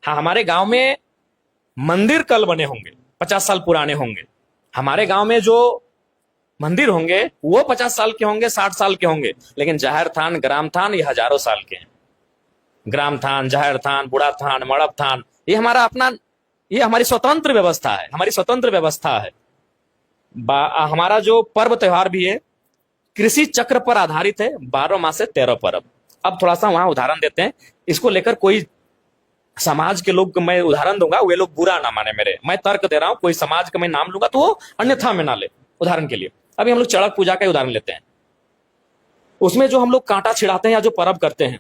हाँ, हमारे गांव में मंदिर कल बने होंगे, 50 साल पुराने होंगे। हमारे गांव में जो मंदिर होंगे वो 50 साल के होंगे, 60 साल के होंगे। लेकिन जाहिर थान, ग्राम थान, ये हजारों साल के हैं। ग्राम थान, जाहिर थान, बूढ़ा थान, मड़ब थान, ये हमारा अपना, ये हमारी स्वतंत्र व्यवस्था है, हमारी स्वतंत्र व्यवस्था है। हमारा जो पर्व त्योहार भी है कृषि चक्र पर आधारित है, 12 माह से 13 पर्व। अब थोड़ा सा वहां उदाहरण देते हैं, इसको लेकर कोई समाज के लोग, मैं उदाहरण दूंगा, वे लोग बुरा ना माने मेरे, मैं तर्क दे रहा हूं, कोई समाज का मैं नाम लूंगा तो वो अन्यथा में ना ले। उदाहरण के लिए अभी हम लोग चड़क पूजा का उदाहरण लेते हैं। उसमें जो हम लोग कांटा छिड़ाते हैं या जो पर्व करते हैं,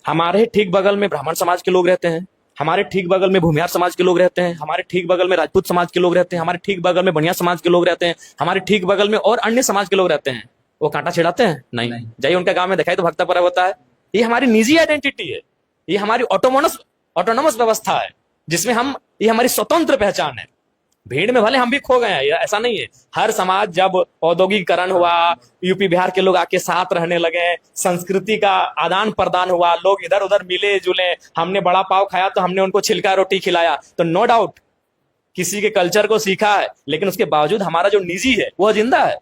हमारे ठीक बगल में ब्राह्मण समाज के लोग रहते हैं, हमारे ठीक बगल में भूमिहार समाज के लोग रहते हैं, हमारे ठीक बगल में राजपूत समाज के लोग रहते हैं, हमारे ठीक बगल में बनिया समाज के लोग रहते हैं, हमारे ठीक बगल में और अन्य समाज के लोग रहते हैं। वो कांटा छिड़ाते हैं? नहीं। जाइए उनका गांव में दिखाई तो भक्ता पर्व होता है। ये हमारी निजी आइडेंटिटी है, ये हमारी ऑटोनोमस व्यवस्था है, जिसमें हम, ये हमारी स्वतंत्र पहचान है। भीड़ में भले हम भी खो गए हैं, ऐसा नहीं है। हर समाज जब औद्योगिकरण हुआ, यूपी बिहार के लोग आके साथ रहने लगे, संस्कृति का आदान प्रदान हुआ, लोग इधर उधर मिले जुले, हमने बड़ा पाव खाया तो हमने उनको छिलका रोटी खिलाया, तो नो डाउट किसी के कल्चर को सीखा है, लेकिन उसके बावजूद हमारा जो निजी है वो जिंदा है।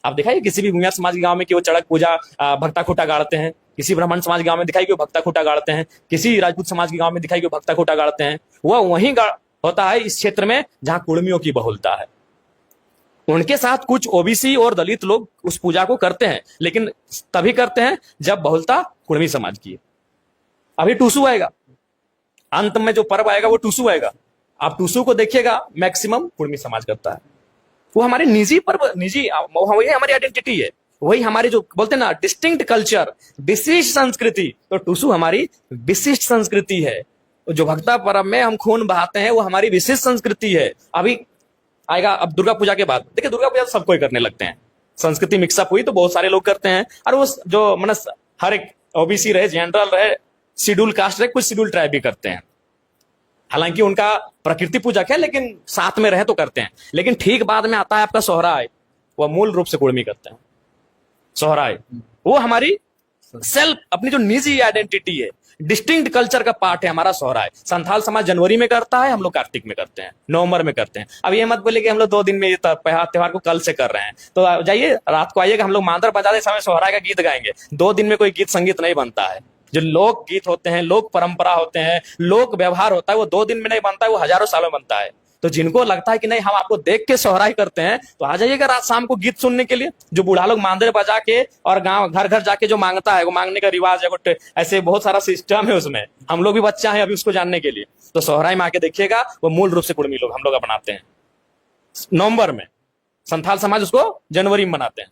आप दिखाइए किसी भी भूमिया समाज के गांव में कि वो चड़क पूजा भक्ता खूटा गाड़ते हैं, किसी ब्राह्मण समाज के गांव में दिखाई कि वो भक्ता खूटा गाड़ते हैं, किसी राजपूत समाज के गांव में दिखाई कि वो भक्ता खूटा गाड़ते हैं। वो वहीं होता है इस क्षेत्र में जहां कुर्मियों की बहुलता है। उनके साथ कुछ ओबीसी और दलित लोग उस पूजा को करते हैं, लेकिन तभी करते हैं जब बहुलता कुर्मी समाज की है। अभी टूसू आएगा, अंत में जो पर्व आएगा वो टूसू आएगा। आप टूसू को देखिएगा, मैक्सिमम कुर्मी समाज करता है। वो हमारे निजी पर्व, निजी, वही हमारी आइडेंटिटी है, वही हमारी जो बोलते हैं ना डिस्टिंक्ट कल्चर, विशिष्ट संस्कृति। तो टूसू हमारी विशिष्ट संस्कृति है। जो भक्ता पर्व में हम खून बहाते हैं वो हमारी विशिष्ट संस्कृति है। अभी आएगा अब दुर्गा पूजा के बाद, देखिए दुर्गा पूजा सब कोई करने लगते हैं, संस्कृति मिक्सअप हुई तो बहुत सारे लोग करते हैं। और वो जो मतलब हर एक ओबीसी रहे, जनरल रहे, शेड्यूल कास्ट रहे, कुछ शेड्यूल ट्राइब भी करते हैं। हालांकि उनका प्रकृति पूजक है, लेकिन साथ में रहे तो करते हैं। लेकिन ठीक बाद में आता है आपका सोहराय, वह मूल रूप से कुर्मी करते हैं। सोहराय वो हमारी सेल्फ, अपनी जो निजी आइडेंटिटी है, डिस्टिंक्ट कल्चर का पार्ट है हमारा सोहराय। संथाल समाज जनवरी में करता है, हम लोग कार्तिक में करते हैं, नवंबर में करते हैं। अब ये मत बोले कि हम लोग 2 दिन में ये त्योहार को कल से कर रहे हैं। तो जाइए रात को आइएगा, हम लोग मांदर बजाते समय सोहराय का गीत गाएंगे। 2 दिन में कोई गीत संगीत नहीं बनता है। जो लोक गीत होते हैं, लोक परंपरा होते हैं, लोक व्यवहार होता है, वो 2 दिन में नहीं बनता है, वो हजारों सालों में बनता है। तो जिनको लगता है कि नहीं हम आपको देख के सोहराय करते हैं, तो आ जाइएगा रात शाम को गीत सुनने के लिए। जो बूढ़ा लोग मांदर बजा के और गांव घर घर जाके जो मांगता है, वो मांगने का रिवाज है, ऐसे बहुत सारा सिस्टम है उसमें। हम लोग भी बच्चा है अभी उसको जानने के लिए। तो सोहराय में आके देखिएगा, वो मूल रूप से कुर्मी लोग हम लोग अपनाते हैं नवंबर में, संथाल समाज उसको जनवरी में मनाते हैं।